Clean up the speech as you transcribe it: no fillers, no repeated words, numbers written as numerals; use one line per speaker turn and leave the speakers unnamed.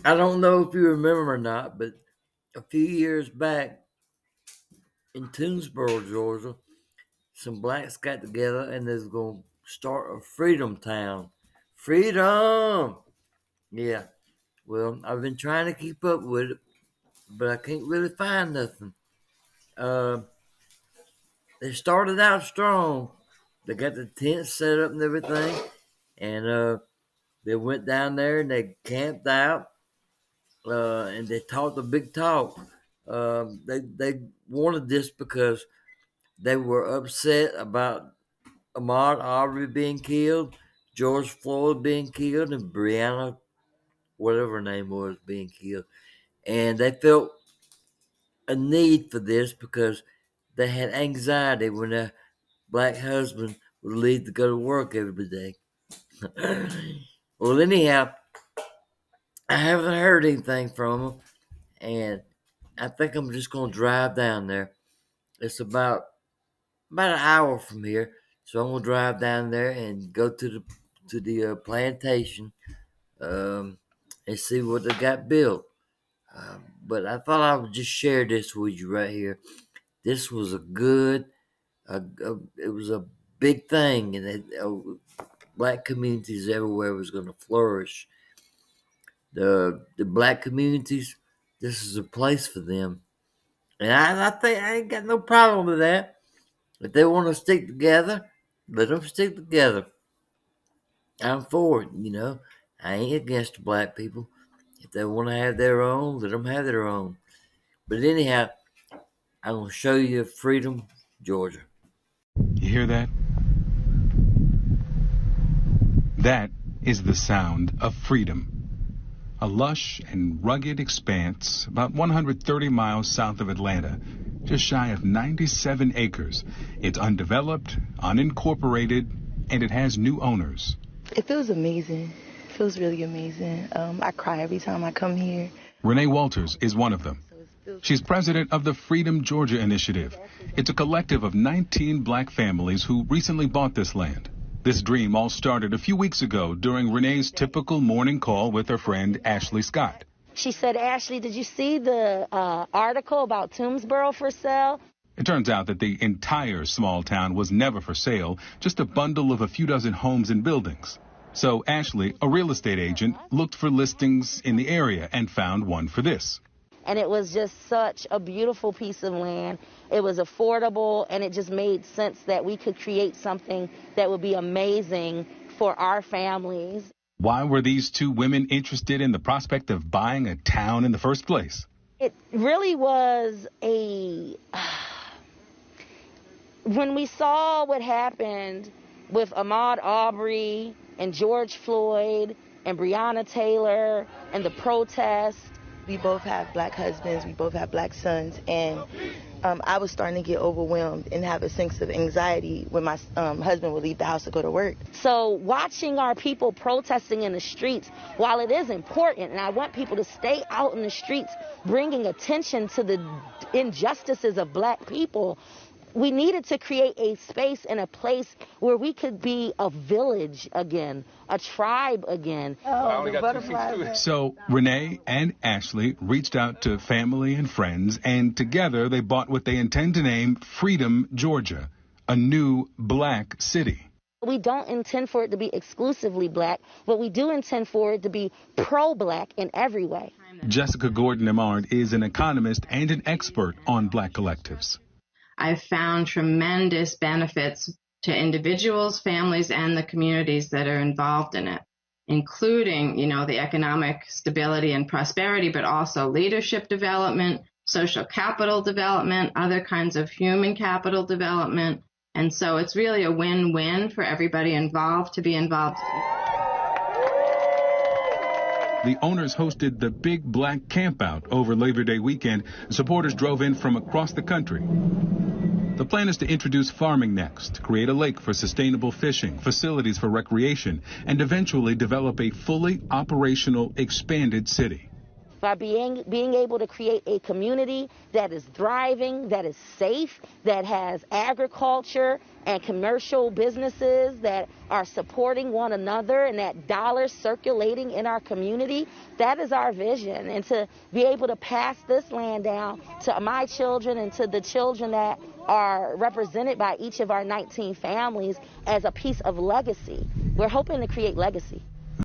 I don't know if you remember or not, but a few years back in Toomsboro, Georgia, some blacks got together and they was going to start a freedom town. Freedom! Yeah. Well, I've been trying to keep up with it, but I can't really find nothing. Uh, they started out strong. They got the tent set up and everything, and they went down there and they camped out, and they talked a big talk. They wanted this because they were upset about Ahmaud Arbery being killed, George Floyd being killed, and Breonna, whatever her name was, being killed. And they felt a need for this because they had anxiety when their black husband would leave to go to work every day. Well, anyhow, I haven't heard anything from them, and I think I'm just going to drive down there. It's about an hour from here, so I'm gonna drive down there and go to the plantation, um, and see what they got built. But I thought I would just share this with you right here. This was a good, it was a big thing, and black communities everywhere was going to flourish. The black communities, this is a place for them, and I think I ain't got no problem with that. If they want to stick together, let them stick together. I'm for it, you know. I ain't against black people. If they want to have their own, let them have their own. But anyhow, I'm going to show you Freedom, Georgia.
You hear that? That is the sound of freedom. A lush and rugged expanse about 130 miles south of Atlanta, just shy of 97 acres. It's undeveloped, unincorporated, and it has new owners.
It feels amazing. It feels really amazing. I cry every time I come here.
Renee Walters is one of them. She's president of the Freedom Georgia Initiative. It's a collective of 19 black families who recently bought this land. This dream all started a few weeks ago during Renee's typical morning call with her friend Ashley Scott.
She said, Ashley, did you see the article about Toomsboro for sale?
It turns out that the entire small town was never for sale, just a bundle of a few dozen homes and buildings. So Ashley, a real estate agent, looked for listings in the area and found one for this.
And it was just such a beautiful piece of land. It was affordable, and it just made sense that we could create something that would be amazing for our families.
Why were these two women interested in the prospect of buying a town in the first place?
It really was when we saw what happened with Ahmaud Arbery and George Floyd and Breonna Taylor and the protests. We both have black husbands, we both have black sons, and I was starting to get overwhelmed and have a sense of anxiety when my husband would leave the house to go to work. So watching our people protesting in the streets, while it is important, and I want people to stay out in the streets bringing attention to the injustices of black people, we needed to create a space and a place where we could be a village again, a tribe again.
So Renee and Ashley reached out to family and friends, and together they bought what they intend to name Freedom, Georgia, a new black city.
We don't intend for it to be exclusively black, but we do intend for it to be pro-black in every way.
Jessica Gordon-Amard is an economist and an expert on black collectives.
I've found tremendous benefits to individuals, families, and the communities that are involved in it, including, the economic stability and prosperity, but also leadership development, social capital development, other kinds of human capital development. And so it's really a win-win for everybody involved to be involved.
The owners hosted the Big Black Campout over Labor Day weekend. Supporters drove in from across the country. The plan is to introduce farming next, create a lake for sustainable fishing, facilities for recreation, and eventually develop a fully operational, expanded city.
by being able to create a community that is thriving, that is safe, that has agriculture and commercial businesses that are supporting one another, and that dollars circulating in our community. That is our vision. And to be able to pass this land down to my children and to the children that are represented by each of our 19 families as a piece of legacy. We're hoping to create legacy.